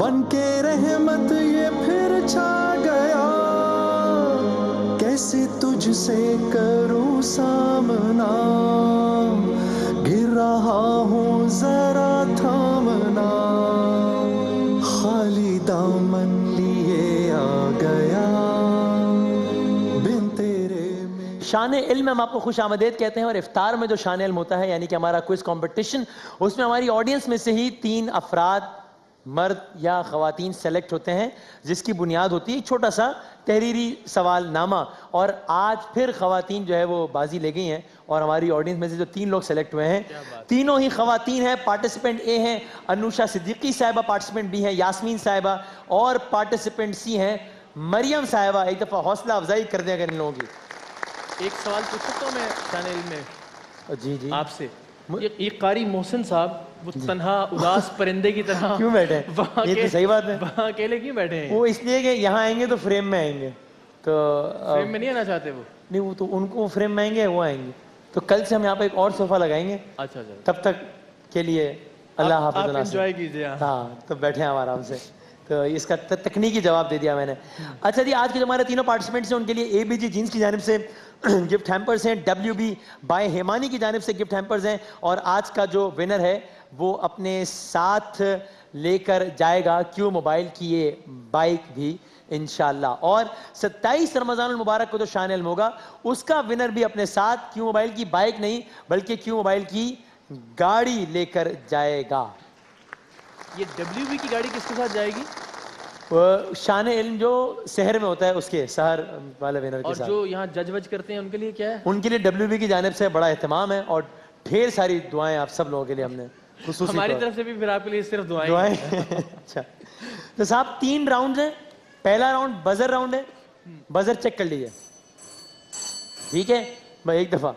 बन के रहमत ये फिर छा गया, कैसे तुझसे करूं सामना, गिर रहा हूं जरा थामना, खाली दामन लिए आ गया बिन तेरे में। शान इल्म हम आपको खुश आमदेद कहते हैं और इफ्तार में जो शान इल्म होता है यानी कि हमारा क्विज कंपटीशन, उसमें हमारी ऑडियंस में से ही 3 अफराद मर्द या ख़वातीन सेलेक्ट होते हैं जिसकी बुनियाद होती है एक छोटा सा तहरीरी सवाल नामा। और आज फिर ख़वातीन जो है वो बाजी ले गई हैं और हमारी ऑडियंस में से जो 3 लोग सेलेक्ट हुए हैं तीनों ही ख़वातीन हैं। पार्टिसिपेंट ए हैं अनुषा सिद्दीकी साहिबा, पार्टिसिपेंट बी हैं यास्मीन साहिबा और पार्टिसिपेंट सी हैं मरियम साहिबा। एक दफ़ा हौसला अफजाई कर दें अगर इन लोगों की। एक सवाल पूछ सकता हूँ मैं शान इल्म में जी जी आपसे? ये कारी मोहसिन साहब वो तन्हा उदास परिंदे की तरह क्यों बैठे हैं? ये तो सही बात है। वहाँ अकेले क्यों बैठे हैं? वो इसलिए कि यहाँ आएंगे तो फ्रेम में आएंगे, तो फ्रेम में नहीं आना चाहते वो? नहीं, वो तो उनको फ्रेम में आएंगे, वो आएंगे। तो कल से हम यहाँ पे एक और सोफा लगाएंगे। अच्छा अच्छा, तब तक के लिए अल्लाह हाफ़िज़। आप एंजॉय कीजिए। हाँ, तो बैठे हैं हम आराम से। तो इसका तकनीकी जवाब दे दिया मैंने। अच्छा जी, आज के जो हमारे तीनों पार्टिसिपेंट्स हैं उनके लिए ABG जीन्स की जानिब से गिफ्ट हैम्पर्स हैं, WB बाय हेमानी की जानिब से गिफ्ट हैम्पर्स हैं और आज का जो विनर है वो अपने साथ लेकर जाएगा क्यू मोबाइल की ये बाइक भी इंशाल्लाह। और 27 रमज़ानुल मुबारक को जो शान इल्म होगा उसका विनर भी अपने साथ क्यू मोबाइल की बाइक नहीं बल्कि क्यू मोबाइल की गाड़ी लेकर जाएगा। ये WB की गाड़ी किसके साथ जाएगी? शान इल्म जो शहर में होता है उसके शहर वाले विनर के और साथ। जो यहाँ जज वज करते हैं उनके लिए क्या है? उनके लिए WB की जानिब से बड़ा एहतमाम है और ढेर सारी दुआएं आप सब लोगों के लिए हमने खुसूसी हमारी तौर तरफ से भी फिर आपके लिए सिर्फ दुआएं। अच्छा, तो साहब 3 राउंड हैं। पहला राउंड बजर राउंड है, बजर चेक कर लीजिए, ठीक है? मैं एक दफा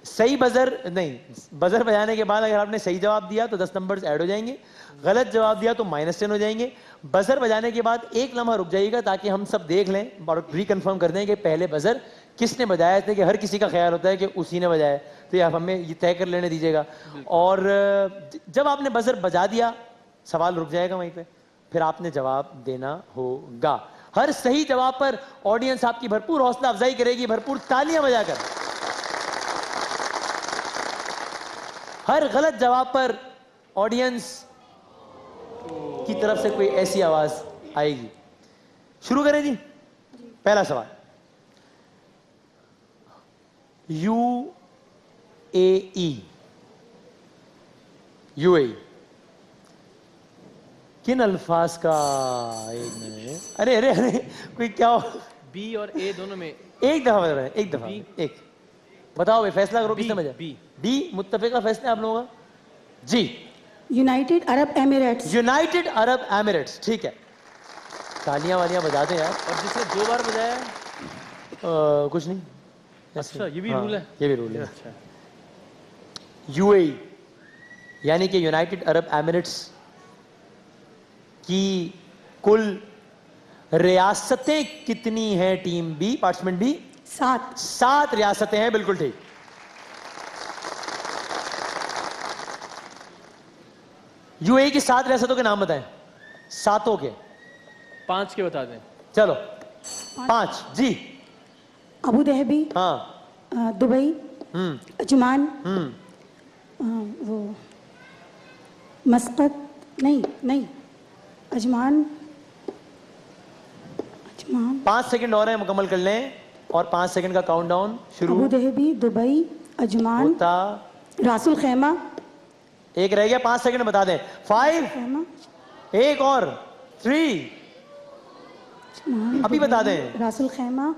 सही बजर नहीं, बजर बजाने के बाद अगर आपने सही जवाब दिया तो 10 नंबर ऐड हो जाएंगे, गलत जवाब दिया तो -10 हो जाएंगे। बजर बजाने के बाद 1 लम्हा रुक जाइएगा ताकि हम सब देख लें और रिकन्फर्म कर दें कि पहले बजर किसने बजाया था, कि हर किसी का ख्याल होता है कि उसी ने बजाया, तो ये आप हमें ये तय कर लेने दीजिएगा। और जब आपने बजर बजा दिया सवाल रुक जाएगा वहीं पे, फिर आपने जवाब देना होगा। हर सही जवाब पर ऑडियंस आपकी भरपूर हौसला अफजाई करेगी, भरपूर तालियां बजाकर। हर गलत जवाब पर ऑडियंस की तरफ से कोई ऐसी आवाज आएगी। शुरू करें जी। पहला सवाल, UAE किन अल्फाज का? एक मिनट, अरे अरे अरे कोई क्या B और A दोनों में एक दफा बता रहे हैं, एक दफा एक बताओ भाई, फैसला करो किसने बजा? B मुत्तफिका फैसला आप लोगों का जी। United Arab Emirates. United Arab Emirates, ठीक है, तालियां वालियां बजा दें यार। और जिसने 2 बार बजाया है? कुछ नहीं। अच्छा, ये भी रूल है? ये भी रूल है। अच्छा, UAE यानी कि यूनाइटेड अरब एमिरेट्स की कुल रियासतें कितनी हैं? टीम बी, पार्टिसिपेंट बी, 7 रियासतें हैं, बिल्कुल ठीक। UAE की 7 रियासतों के नाम बताएं, 7 के। 5 के बता दें। चलो 5 जी। अबू धाबी, हाँ, दुबई, अजमान, वो मस्कत, नहीं अजमान 5 सेकंड और है, मुकम्मल कर लें और 5 सेकंड का काउंटडाउन शुरू। अबू धाबी, दुबई, अजमान, रासुल खैमा। एक रह गया, 5 सेकंड बता दें। 5, एक और 3, अभी बता दें। रासुल खैमा,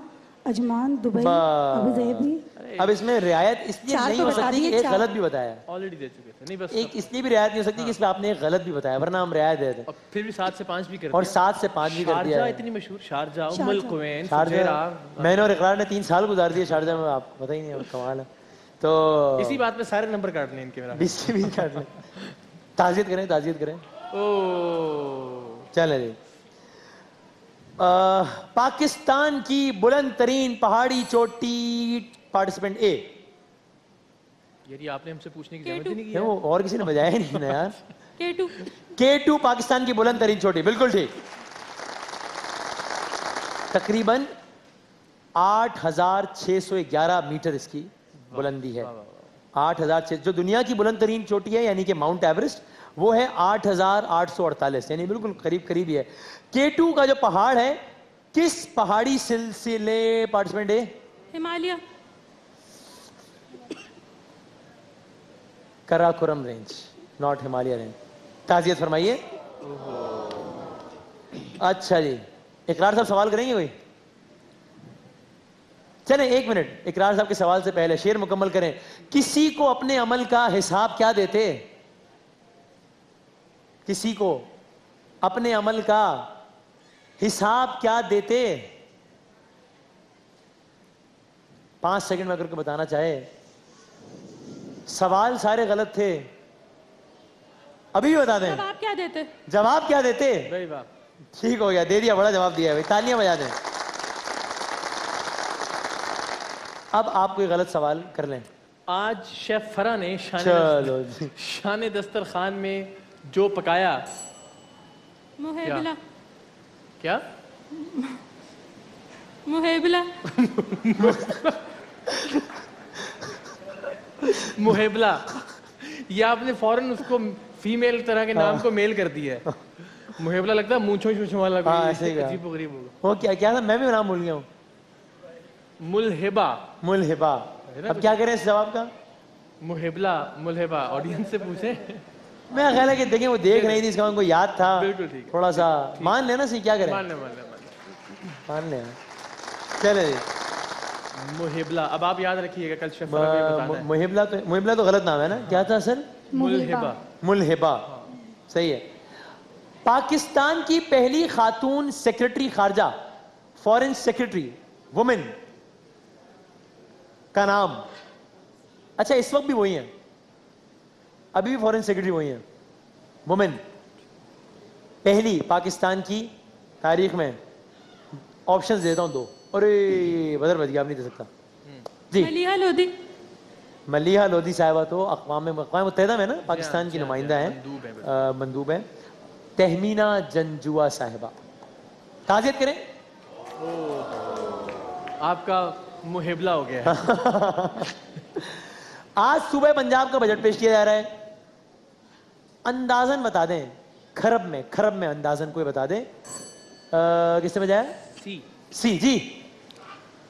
अजमान, दुबई, अबू धाबी। अब इसमें रियायत इसलिए नहीं हो सकती कि एक गलत भी बताया है। ऑलरेडी दे चुके थे। नहीं, बस एक इसलिए भी रियायत नहीं हो सकती कि इसमें आपने एक गलत भी बताया, वरना हम रियायत देते हैं। फिर भी 7 से 5 भी कर दिया। और 7 से 5 भी कर दिया। इतनी मशहूर शारजा, उम्मुल कुवैन, शारजा मैंने और इकरार ने 3 साल गुजार दिए शारजा में, आप पता ही नहीं, कमाल है। तो इसी बात में सारे नंबर काट लें इनके, मेरा 20 के 20 काट लें। ताज़ियत करें, ताज़ियत करें। चले जी। पाकिस्तान की बुलंद तरीन पहाड़ी चोटी, पार्टिसिपेंट ए। यार ये आपने हमसे पूछने की जरूरत ही नहीं की। वो और किसी ने बजाया नहीं ना यार। K2 पाकिस्तान की बुलंद तरीन चोटी, बिल्कुल ठीक। तकरीबन 8,611 मीटर इसकी बुलंदी है। 8,600, जो दुनिया की बुलंद तरीन चोटी है यानी कि माउंट एवरेस्ट, वो है 8,848, यानी बिल्कुल करीब करीब ही है। K2 का जो पहाड़ है, किस पहाड़ी सिलसिले पार्टिसिपेंट है? Himalaya. Karakoram range, not Himalaya range. ताजियत फरमाइए। अच्छा जी, इकरार साहब सवाल करेंगे कोई? चले 1 मिनट, इकरार साहब के सवाल से पहले शेर मुकम्मल करें। किसी को अपने अमल का हिसाब क्या देते? किसी को अपने अमल का हिसाब क्या देते? 5 सेकंड में अगर कोई बताना चाहे। सवाल सारे गलत थे, अभी भी बता दें। जवाब क्या देते? जवाब क्या देते? भाई वाह, ठीक हो गया, दे दिया, बड़ा जवाब दिया है भाई, तालियां बजा दें। अब आप कोई गलत सवाल कर लें। आज शेफ फरा ने चलो जी। शान दस्तरखान में जो पकाया, मुहेबला। क्या? मुहेबला। मुहेबला। ये आपने फौरन उसको फीमेल तरह के नाम को मेल कर दिया है। मुहेबला लगता है मूंछों छूछों वाला कोई, हाँ, ऐसे ही अजीब व गरीब होगा। वो क्या क्या था, मैं भी नाम भूल गया हूँ। मुलहिबा। मुलहिबा। अब क्या करें इस जवाब का? मुहेबला, मुलहिबा, ऑडियंस से पूछे। मैं ख्याल है कि देखें वो देख रही थी, इसका उनको याद था। बिल्कुल ठीक है। थोड़ा सा मान लेना सी, क्या करें? मान ले। मान लेना। चले जी। मुहिबला, अब आप याद रखिएगा, कल शेफ फरा को ये बताना है। मुहिबला तो गलत नाम है ना, क्या था सर? मुलहिबा। मुलहिबा, सही है। पाकिस्तान की पहली खातून सेक्रेटरी खारजा, फॉरेन सेक्रेटरी वुमेन का नाम? अच्छा, इस वक्त भी वही है, अभी भी फॉरेन सेक्रेटरी वही है, वुमेन पहली पाकिस्तान की तारीख में। ऑप्शंस देता हूं 2। अरे बदर बच गया, आप नहीं दे सकता जी। मलिहा लोधी। मलिहा लोधी साहिबा तो अक़वाम मुत्तहिदा में ना पाकिस्तान की नुमाइंदा है, मंदूब है। तहमीना जंजुआ साहिबा, ताज़ियत करें। आपका मुहिबला हो गया है। आज सुबह पंजाब का बजट पेश किया जा रहा है, अंदाजन बता दें, खरब में अंदाजन कोई बता दें। किसने बजाया? सी जी।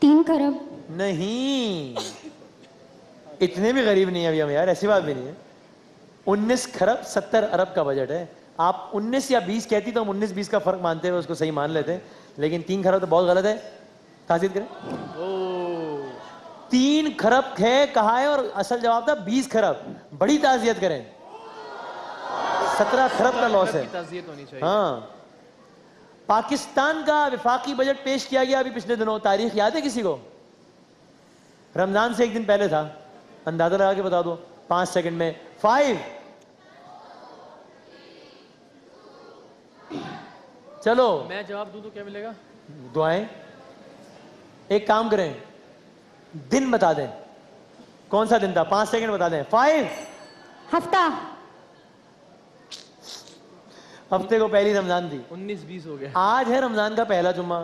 3 खरब। नहीं, इतने भी गरीब नहीं है अभी हम यार, ऐसी बात भी नहीं है। 19 खरब 70 अरब का बजट है। आप 19 या 20 कहती तो हम 19-20 का फर्क मानते हुए उसको सही मान लेते, लेकिन 3 खरब तो बहुत गलत है। ताज़ीद करें। 3 खरब है कहा है और असल जवाब था 20 खरब। बड़ी ताज़ियत करें, 17 खरब का लॉस है। ताज़ियत होनी चाहिए। हाँ, पाकिस्तान का विफाकी बजट पेश किया गया अभी पिछले दिनों, तारीख याद है किसी को? रमजान से 1 दिन पहले था, अंदाजा लगा के बता दो 5 सेकंड में। 5। चलो मैं जवाब दूं तो क्या मिलेगा? दुआएं। एक काम करें, दिन बता दें, कौन सा दिन था? 5 सेकंड बता दें। 5। हफ्ता। हफ्ते को पहली रमजान थी। 19-20 हो गया। आज है रमजान का पहला जुम्मा,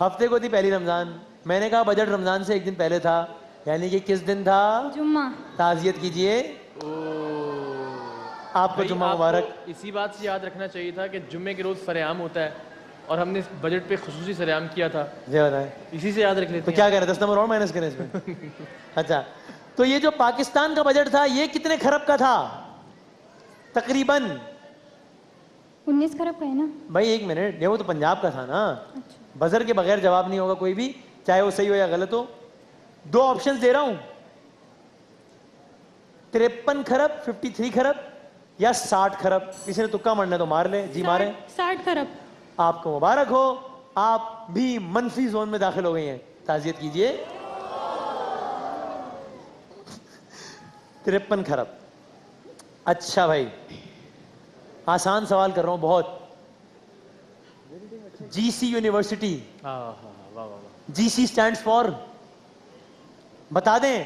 हफ्ते को थी पहली रमजान। मैंने कहा बजट रमजान से 1 दिन पहले था, यानी कि किस दिन था? जुम्मा। ताज़ियत कीजिए, आपको भाई, जुम्मा आपको मुबारक। इसी बात से याद रखना चाहिए था कि जुम्मे के रोज सरेआम होता है और हमने इस बजट पे खुसूसी सरेआम किया था। जी बताएं, इसी से याद रख लेते तो हैं। क्या करें, 10 नंबर और माइनस करें इसमें? अच्छा, तो ये जो पाकिस्तान का बजट था ये कितने खरब का था तकरीबन? 19 खरब का है ना भाई 1 मिनट, ये वो तो पंजाब का था ना। बजर के बगैर जवाब नहीं होगा कोई भी, चाहे वो सही हो या गलत हो। 2 ऑप्शंस दे रहा हूं, 53 खरब, 53 खरब या 60 खरब। किसी ने तुक्का मारना है तो मार ले जी, मारे। 60 खरब। आपको मुबारक हो, आप भी मनफी जोन में दाखिल हो गई हैं। ताज़ियत कीजिए। 53 खरब। अच्छा भाई, आसान सवाल कर रहा हूं बहुत। जीसी यूनिवर्सिटी, वाह वाह वाह। जीसी स्टैंड्स फॉर, बता दें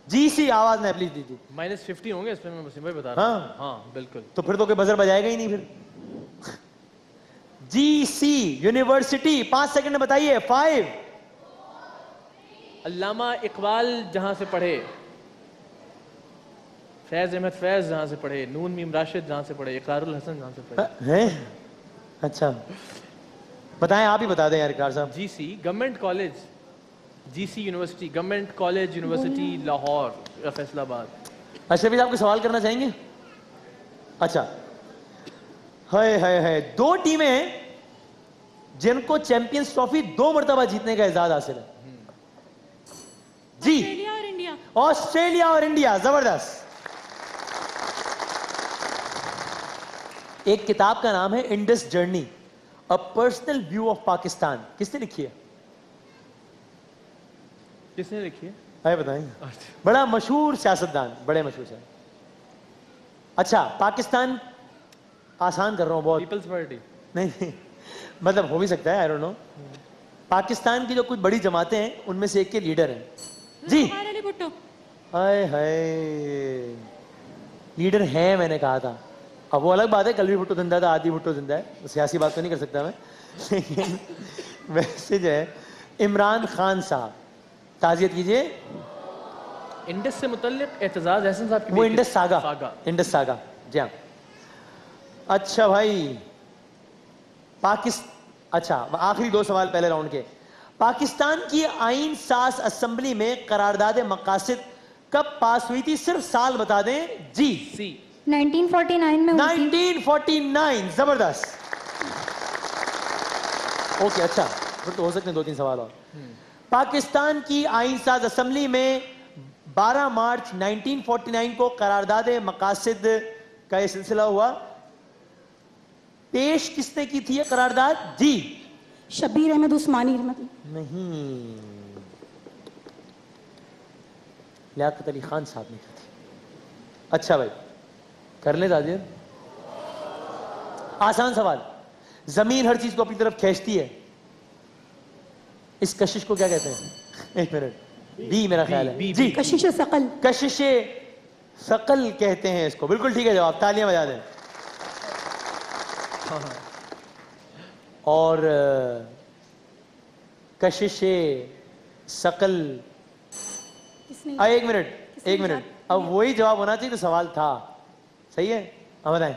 GC आवाज ना प्लीज दीजिए। -50 होंगे इसमें, मैं वसीम भाई बता रहा हूँ। हाँ हाँ बिल्कुल। तो फिर तो कोई बजर बजाएगा ही नहीं फिर। GC यूनिवर्सिटी 5 सेकंड में बताइए। 5 अल्लामा इकबाल जहां से पढ़े, फैज अहमद फैज जहां से पढ़े, नून मीम राशिद जहां से पढ़े, इकरारुल हसन जहां से पढ़े। हैं? अच्छा बताएं, आप ही बता दें यार इकरार साहब। GC government college, GC university government college university Lahore या फैसलाबाद। अशरफी साहब को सवाल करना चाहेंगे? अच्छा है 2 टीमें हैं जिनको चैंपियंस ट्रॉफी 2 मरतबा जीतने का एजाज हासिल है। जी, ऑस्ट्रेलिया और इंडिया। ऑस्ट्रेलिया और इंडिया, जबरदस्त। एक किताब का नाम है Indus journey, a personal view of Pakistan. किसने लिखी है? किसने लिखी है? आए बताएंगे। बड़ा मशहूर सियासतदान, बड़े मशहूर से। अच्छा पाकिस्तान, आसान कर रहा हूं बहुत। Peoples party. नहीं मतलब हो भी सकता है, आई डोंट नो। पाकिस्तान की जो कुछ बड़ी जमातें हैं उनमें से एक के लीडर हैं। जी, अली भुट्टो। हाय हाय, लीडर हैं मैंने कहा था। अब वो अलग बात है, कल भी भुट्टो जिंदा था, आदि भुट्टो जिंदा है, सियासी बात तो नहीं कर सकता मैं। लेकिन वैसे जो है इमरान खान साहब, ताजियत कीजिए। इंडस से मुतल्लिक एतजाज एहसन साहब की वो बेटी। Indus saga, saga. Indus saga, जी हाँ। अच्छा भाई अच्छा आखिरी 2 सवाल पहले राउंड के। पाकिस्तान की आईन साज असेंबली में करारदाद मकासद कब पास हुई थी? सिर्फ साल बता दें। जी, C 1949 में हुई थी। 1949, जबरदस्त। ओके अच्छा, फिर तो हो सकते हैं 2-3 सवाल और। पाकिस्तान की आईन साज असेंबली में 12 मार्च 1949 को करारदाद मकासद का यह सिलसिला हुआ। पेश किसने की थी ये करारदाद? जी, शब्बीर अहमद उस्मानी मतलब। नहीं, लियाकत अली खान साहब ने की थी। अच्छा भाई कर ले ताजिर। आसान सवाल। जमीन हर चीज को अपनी तरफ खींचती है, इस कशिश को क्या कहते हैं? 1 मिनट। बी मेरा ख्याल है। जी, कशिश सकल। कशिश सकल कहते हैं इसको। बिल्कुल ठीक है जवाब, तालियां बजा दें। और कशिश सकल। किसने? 1 मिनट 1 मिनट, अब वही जवाब होना चाहिए तो सवाल था। सही है, अब बताएं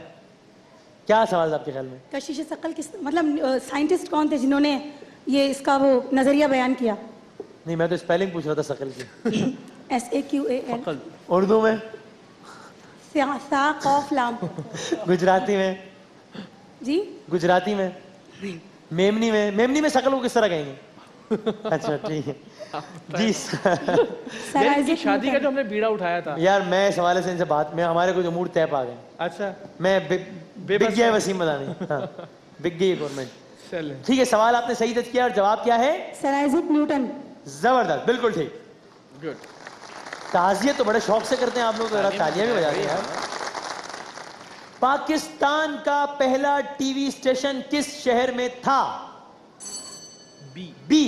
क्या सवाल था आपके ख्याल में? कशिश सकल किस मतलब साइंटिस्ट कौन थे जिन्होंने ये इसका वो नजरिया बयान किया? नहीं मैं तो स्पेलिंग पूछ रहा था सकल की। SAQAL। उर्दू में, सा कौफ लाम। गुजराती में, जी गुजराती में, मेमनी में। मेमनी में शकल को किस तरह कहेंगे? अच्छा ठीक है जी। सर यार, आइजैक इनकी शादी का न्यूटन। जो हमने बीड़ा उठाया था। यार मैं इस हवाले से इनसे बात में हमारे कुछ उमूर तय पा गए। अच्छा मैं बिग गया वसीम बदानी। हाँ, बिग गई गवर्नमेंट। चले ठीक है, सवाल आपने सही जज किया और जवाब क्या है? Sir Isaac Newton. जबरदस्त, बिल्कुल ठीक। गुड। ताजियत तो बड़े शौक से करते हैं आप लोग, तो जरा तालियां भी बजा दें यार। पाकिस्तान का पहला टीवी स्टेशन किस शहर में था? बी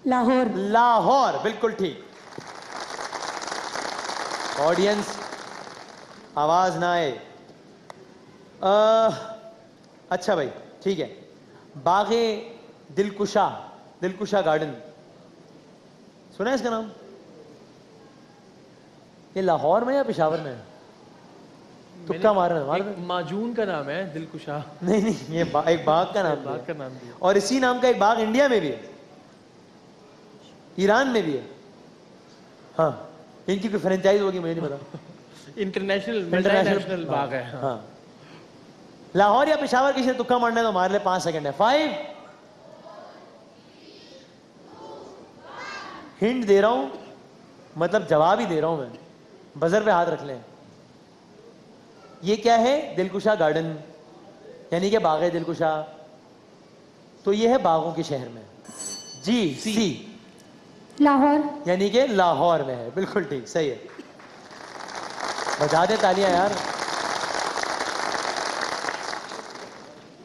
लाहौर। लाहौर, बिल्कुल ठीक। ऑडियंस आवाज ना आए। अच्छा भाई ठीक है, बागे दिलकुशा, दिलकुशा गार्डन सुना है इसका नाम? ये लाहौर में या पेशावर में है? तुक्का मारना है, एक माजून का नाम है दिलकुशा। नहीं नहीं, ये एक बाग का नाम भी बाग है। का नाम भी है। और इसी नाम का एक बाग इंडिया में भी है, ईरान में भी है। हाँ, इनकी कोई फ्रेंचाइज होगी मुझे नहीं पता। इंटरनेशनल मल्टीनेशनल बाग है। हाँ। हाँ, लाहौर या पेशावर, किसी ने तुक्का मारना है तो हमारे लिए 5 सेकंड है। 5 हिंट दे रहा हूं, मतलब जवाब ही दे रहा हूं मैं, बजर पे हाथ रख लें। ये क्या है? दिलकुशा गार्डन, यानी कि बाग दिलकुशा। तो ये है बागों के शहर में। जी, सी लाहौर। यानी कि लाहौर में है, बिल्कुल ठीक, सही है। बजा दे तालियां यार।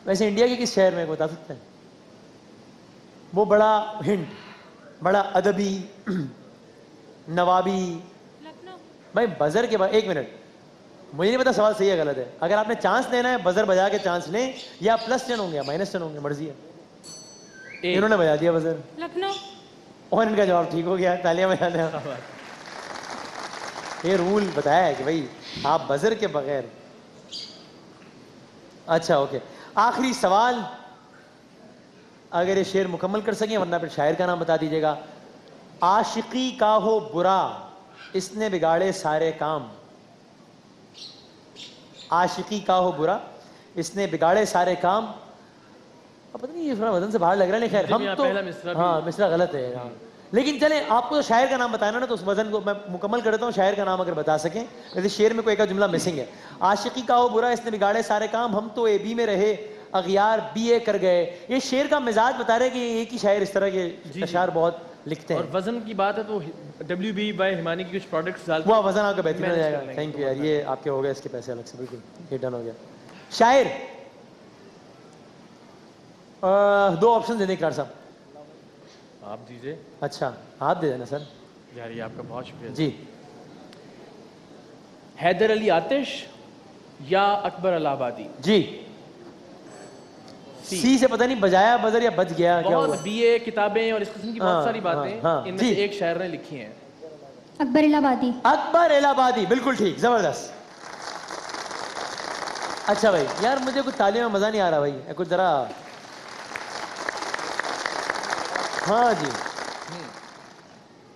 वैसे इंडिया के किस शहर में बता सकते हैं? वो बड़ा हिंट, बड़ा अदबी, नवाबी, भाई बजर के बाद, एक मिनट, मुझे नहीं पता सवाल सही है गलत है। अगर आपने चांस लेना है बजर बजा के चांस लें, या +10 होंगे या -10 होंगे, मर्जी है। इन्होंने बजा दिया बजर लखनऊ। और इनका जवाब ठीक हो गया, तालियां बजाने। ये रूल बताया है कि भाई आप बजर के बगैर। अच्छा ओके, आखिरी सवाल, अगर ये शेर मुकम्मल कर सकें, वरना फिर शायर का नाम बता दीजिएगा। आशिकी का हो बुरा, इसने बिगाड़े सारे काम। आशिकी का हो बुरा, इसने बिगाड़े सारे काम। अब पता नहीं ये थोड़ा वजन से बाहर लग रहा है, लेकिन खैर हम तो, पहला मिसरा भी- हाँ मिसरा गलत है हाँ। लेकिन चले, आपको तो शायर का नाम बताना ना, तो उस वजन को मैं मुकम्मल करता हूँ। शायर का नाम अगर बता सकें, जैसे शेर में कोई एक जुमला मिसिंग है। आशिकी का हो बुरा, इसने बिगाड़े सारे काम, हम तो AB में रहे, अगियार BA कर गए। ये शेर का मिजाज बता रहे कि एक ही शायर इस तरह के अशार बहुत लिखते और हैं। वजन की बात है तो WB बाय हिमानी की कुछ प्रोडक्ट्स डालते वो वजन आपका बेहतरीन हो मैनेज कर जाएगा। लेंगे, थैंक यू यार, ये आपके हो गए, इसके पैसे अलग से, बिल्कुल ये डन हो गया। शायर 2 ऑप्शन दे दें इकरार साहब। आप दीजिए। अच्छा आप दे देना सर। यार ये आपका बहुत शुक्रिया जी, हैदर अली आतिश या अकबर इलाहाबादी? जी सी से पता नहीं बजाया बजर या बज गया क्या हुआ? बहुत BA किताबें और इस किस्म की बहुत हाँ, सारी बातें हाँ, इनमें जी। से एक शायर ने लिखी हैं। अकबर इलाहाबादी। अकबर इलाहाबादी, बिल्कुल ठीक, जबरदस्त। अच्छा भाई यार, मुझे कुछ तालियों में मजा नहीं आ रहा भाई, कुछ जरा। हाँ जी,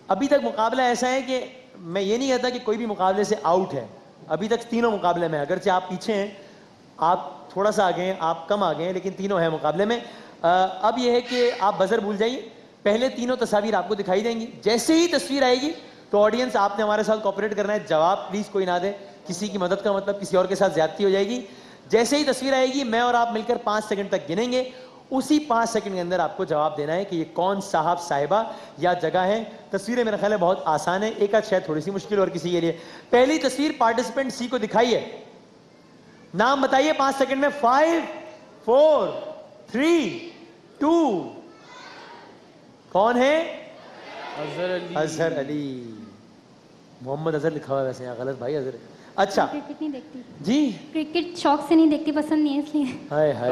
अभी तक मुकाबला ऐसा है कि मैं ये नहीं कहता कि कोई भी मुकाबले से आउट है। अभी तक तीनों मुकाबले में, अगरचे आप पीछे हैं, आप थोड़ा सा आगे हैं, आप कम आगे हैं, लेकिन तीनों हैं मुकाबले में। अब यह है कि आप बजर भूल जाइए, पहले तीनों तस्वीर आपको दिखाई देंगी। जैसे ही तस्वीर आएगी तो ऑडियंस आपने हमारे साथ कोऑपरेट करना है, जवाब प्लीज कोई ना दे, किसी की मदद का मतलब किसी और के साथ ज्यादती हो जाएगी। जैसे ही तस्वीर आएगी, मैं और आप मिलकर 5 सेकंड तक गिनेंगे, उसी 5 सेकंड के अंदर आपको जवाब देना है कि ये कौन साहब साहिबा या जगह है। तस्वीरें मेरा ख्याल है बहुत आसान है, एक आध शायद थोड़ी सी मुश्किल और किसी के लिए। पहली तस्वीर पार्टिसिपेंट सी को दिखाई है, नाम बताइए 5 सेकंड में। 5 4 3 2, कौन है? अजहर अली। अजहर अली। मोहम्मद अजहर लिखा हुआ है वैसे यहाँ, गलत भाई अजहर। अच्छा क्रिकेट नहीं देखती, जी, क्रिकेट शौक से नहीं देखती, पसंद नहीं है इसलिए। हाय हाय,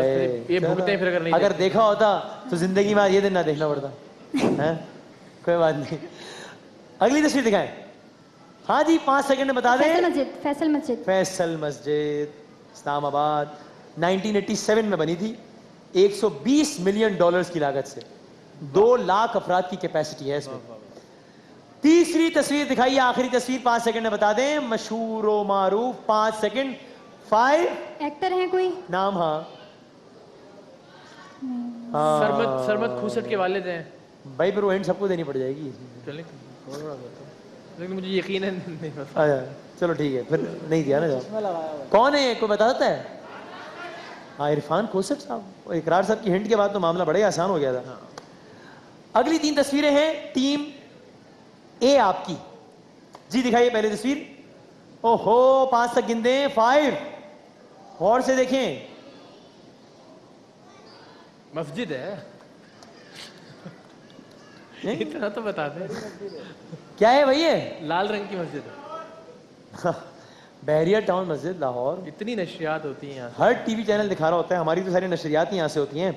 ये भुगते हैं फिर अगर नहीं अगर देखते। देखा होता तो जिंदगी में आज ये दिन ना देखना पड़ता है। कोई बात नहीं, अगली तस्वीर दिखाएं। हाँ जी, 5 सेकंड में बता फैसल दें। मस्जिद, फैसल मस्जिद। फैसल मस्जिद इस्लामाबाद 1987 में बनी थी, $120 मिलियन की लागत से, 2 लाख अफराद की कैपेसिटी है इसमें। तीसरी तस्वीर दिखाइए, आखिरी तस्वीर, 5 सेकंड में बता दें। मशहूर व मारूफ, 5 सेकंड। 5, एक्टर है कोई? नाम हाँ सरमद खूसट के वालिद हैं। भाई, फिर वो एंड सबको देनी पड़ जाएगी। चलें, लेकिन मुझे यकीन है नहीं पता। अच्छा चलो ठीक है, फिर नहीं दिया ना जवाब। कौन है ये, कोई बता सकता है? हाँ, इरफान खोसट साहब। इकरार साहब की हिंट के बाद तो मामला बड़ा ही आसान हो गया था। अगली 3 तस्वीरें हैं टीम ए आपकी। जी दिखाइए पहली तस्वीर। ओहो, 5 तक गिन दें। 5, और से देखें। मस्जिद है, नहीं? इतना तो बता दें। क्या है भैया? लाल रंग की मस्जिद है। बहरिया टाउन मस्जिद, लाहौर। इतनी नशियात होती हैं यहाँ से। हर टीवी चैनल दिखा रहा होता है, हमारी तो सारी नशरियात ही यहाँ से होती हैं।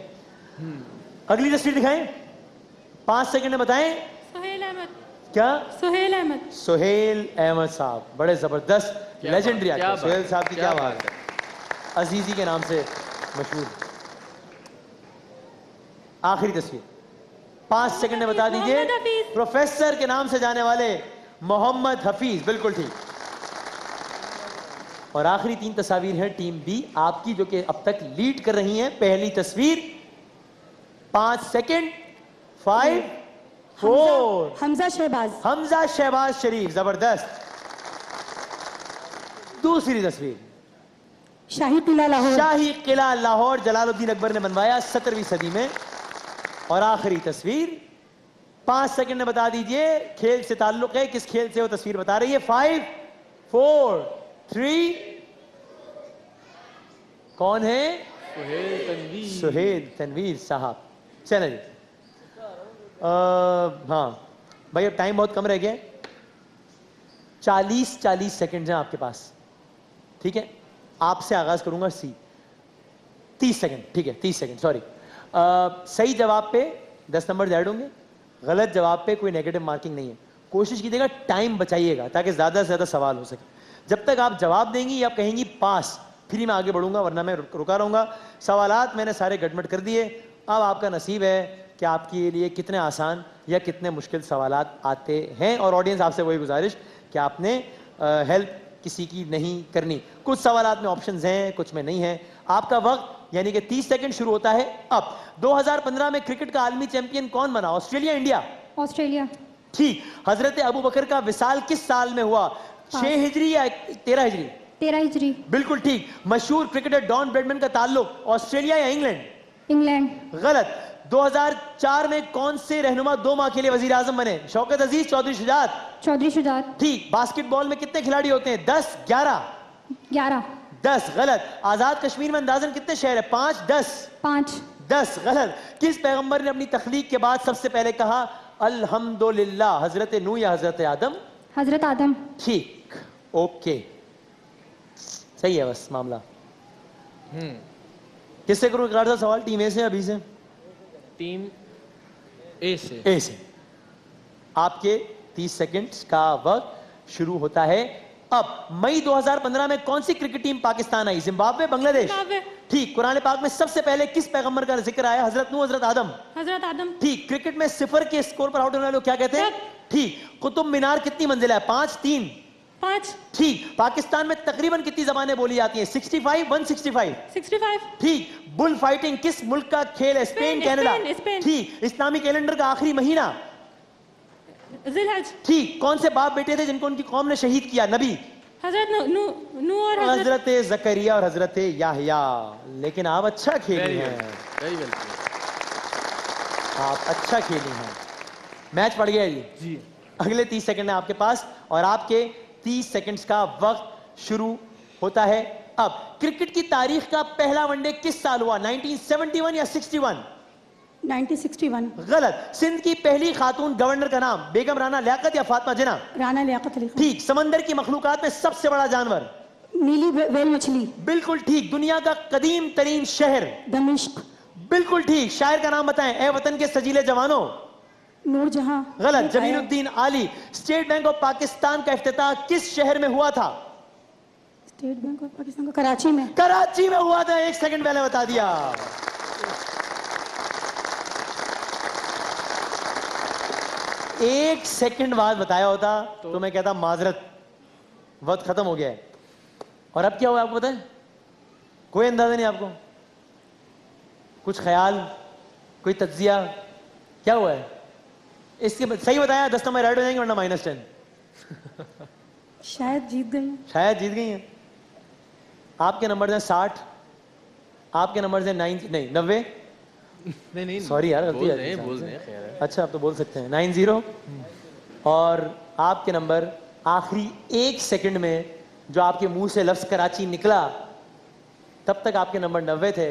अगली तस्वीर दिखाएं, 5 सेकंड में बताएं। सुहेल अहमद। क्या? सुहेल अहमद। सुहेल अहमद साहब, बड़े जबरदस्त क्या लेजेंडरी बात, क्या एक्टर सुहेल बात, साहब की क्या क्या बात है, अजीजी के नाम से मशहूर। आखिरी तस्वीर, 5 सेकंड में बता दीजिए। मोहम्मद हफीज। प्रोफेसर के नाम से जाने वाले मोहम्मद हफीज, बिल्कुल ठीक। और आखिरी 3 तस्वीर हैं टीम बी आपकी, जो कि अब तक लीड कर रही हैं। पहली तस्वीर, 5 सेकंड। 5 4, हमजा शहबाज। हमजा शहबाज शरीफ, जबरदस्त। दूसरी तस्वीर, शाही किला लाहौर। शाही किला लाहौर, जलालुद्दीन अकबर ने बनवाया 17वीं सदी में। और आखिरी तस्वीर, 5 सेकंड में बता दीजिए, खेल से ताल्लुक है, किस खेल से वो तस्वीर बता रही है। 5 4 3, कौन है? सुहेल तनवीर। सुहेल तनवीर साहब। चलें जी, हाँ भाई, अब टाइम बहुत कम रह गया है। 40 सेकंड हैं आपके पास, ठीक है। आपसे आगाज करूंगा सी। 30 सेकंड, ठीक है, 30 सेकंड, सॉरी। सही जवाब पे 10 नंबर ऐड होंगे, गलत जवाब पे कोई नेगेटिव मार्किंग नहीं है। कोशिश कीजिएगा टाइम बचाइएगा ताकि ज्यादा से ज्यादा सवाल हो सके। जब तक आप जवाब देंगी या कहेंगी पास, फिर ही मैं आगे बढ़ूंगा, वरना मैं रुका रहूंगा। सवालात मैंने सारे गटमट कर दिए। अब आपका नसीब है कि आपके लिए कितने आसान या कितने मुश्किल सवालात आते हैं। और ऑडियंस आपसे वही गुजारिश कि आपने हेल्प किसी की नहीं करनी। कुछ सवालात में ऑप्शंस हैं, कुछ में नहीं है। आपका वक्त यानी कि 30 सेकंड शुरू होता है अब। 2015 में क्रिकेट का आलमी चैंपियन कौन बना? Australia, India? ऑस्ट्रेलिया। ठीक। हजरत अबू बकर का विसाल किस साल में हुआ? 6 हिजरी या 13 हिजरी? 13 हिजरी। बिल्कुल ठीक। मशहूर क्रिकेटर डॉन ब्रैडमैन का ताल्लुक ऑस्ट्रेलिया या इंग्लैंड? इंग्लैंड। गलत। 2004 में कौन से रहनुमा 2 माह के लिए वजीर आजम बने? शौकत अजीज, चौधरी शुजात? चौधरी शुजात। ठीक। बास्केटबॉल में कितने खिलाड़ी होते हैं? 10, 11? 11। 10 गलत। आजाद कश्मीर में अंदाजन कितने शहर है? 5, 10? 5। 10 गलत। किस पैगंबर ने अपनी तख्लीक के बाद सबसे पहले कहा अल्हम्दुलिल्लाह? हजरत नूह या हजरत आदम? हजरत आदम। ठीक, ओके, सही है बस मामला। किससे करूं इकरार सा सवाल? टीम ए से या बी से? टीम ए से। ए से। आपके 30 सेकंड्स का वक्त शुरू होता है अब। मई 2015 में कौन सी क्रिकेट टीम पाकिस्तान आई? जिम्बाब्वे, बांग्लादेश? ठीक। कुरान पाक में सबसे पहले किस पैगंबर का जिक्र आया? हजरत नूह, हजरत आदम? हजरत आदम। ठीक। क्रिकेट में सिफर के स्कोर पर आउट होने वाले लोग क्या कहते हैं? ठीक। कुतुब मीनार कितनी मंजिल है? 5, 3? 5। ठीक। पाकिस्तान में तकरीबन कितनी जबानें बोली जाती हैं? 65, 165? 65। ठीक। बुल फाइटिंग किस मुल्क का खेल है? Spain, Canada? स्पेन। ठीक। इस्लामी कैलेंडर का आखिरी महीना? जिलहज। ठीक। कौन से बाप बेटे थे जिनको उनकी कौम ने शहीद किया? नबी? हजरत नूह और हजरत जकरिया और हजरत याहया। लेकिन आप अच्छा खेली हैं, वेरी वेल। आप अच्छा खेली हैं। मैच पड़ गया जी। अगले 30 सेकंड है आपके पास और आपके 30 सेकंड्स का वक्त शुरू होता है अब। क्रिकेट की तारीख का पहला वनडे किस साल हुआ? 1971 या 61? 1961। गलत। सिंध की पहली खातून गवर्नर का नाम? बेगम राना लियाकत या फातिमा जिन्ना? राना लियाकत अली खान। ठीक। समंदर की मखलूकात में सबसे बड़ा जानवर? नीली वेल मछली। बिल्कुल ठीक। दुनिया का कदीम तरीन शहर? दमिश्क। बिल्कुल ठीक। शायर का नाम बताएं। ए वतन के सजीले जवानों? नूरजहां। गलत। जमीनुद्दीन आली। स्टेट बैंक ऑफ पाकिस्तान का इफ्तिताह किस शहर में हुआ था? स्टेट बैंक ऑफ पाकिस्तान का कराची में। कराची में हुआ था। 1 सेकंड पहले बता दिया। एक सेकंड बाद बताया होता तो मैं कहता माजरत, वक्त खत्म हो गया है। और अब क्या हुआ आपको पता है? कोई अंदाजा नहीं आपको? कुछ ख्याल, कोई तज्जिया, क्या हुआ है? इसके सही बताया 10 नंबर ऐड हो जाएंगे, वरना -10। शायद जीत गई। शायद जीत गई हैं। आपके नंबर हैं 60, आपके नंबर हैं 90। नहीं सॉरी यार, गलती बोल है। रहे हैं खैर है। अच्छा, आप तो बोल सकते हैं 90। और आपके नंबर आखिरी 1 सेकंड में जो आपके मुंह से लफ्ज कराची निकला, तब तक आपके नंबर 90 थे।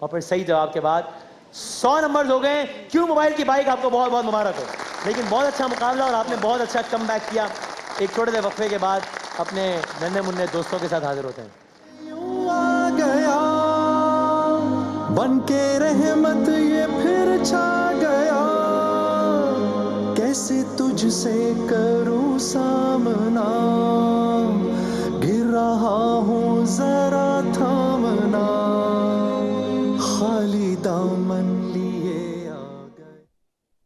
और फिर सही जवाब के बाद 100 नंबर हो गए। क्यों मोबाइल की बाइक आपको बहुत बहुत मुबारक हो। लेकिन बहुत अच्छा मुकाबला और आपने बहुत अच्छा कम बैक किया। एक छोटे से वक्फे के बाद अपने नन्हे मुन्ने दोस्तों के साथ हाजिर होते हैं। यूं आ गया बन के रहमत ये फिर छा गया, कैसे तुझसे करूं सामना, गिर रहा हूँ जरा थामना, खाली दामन लिए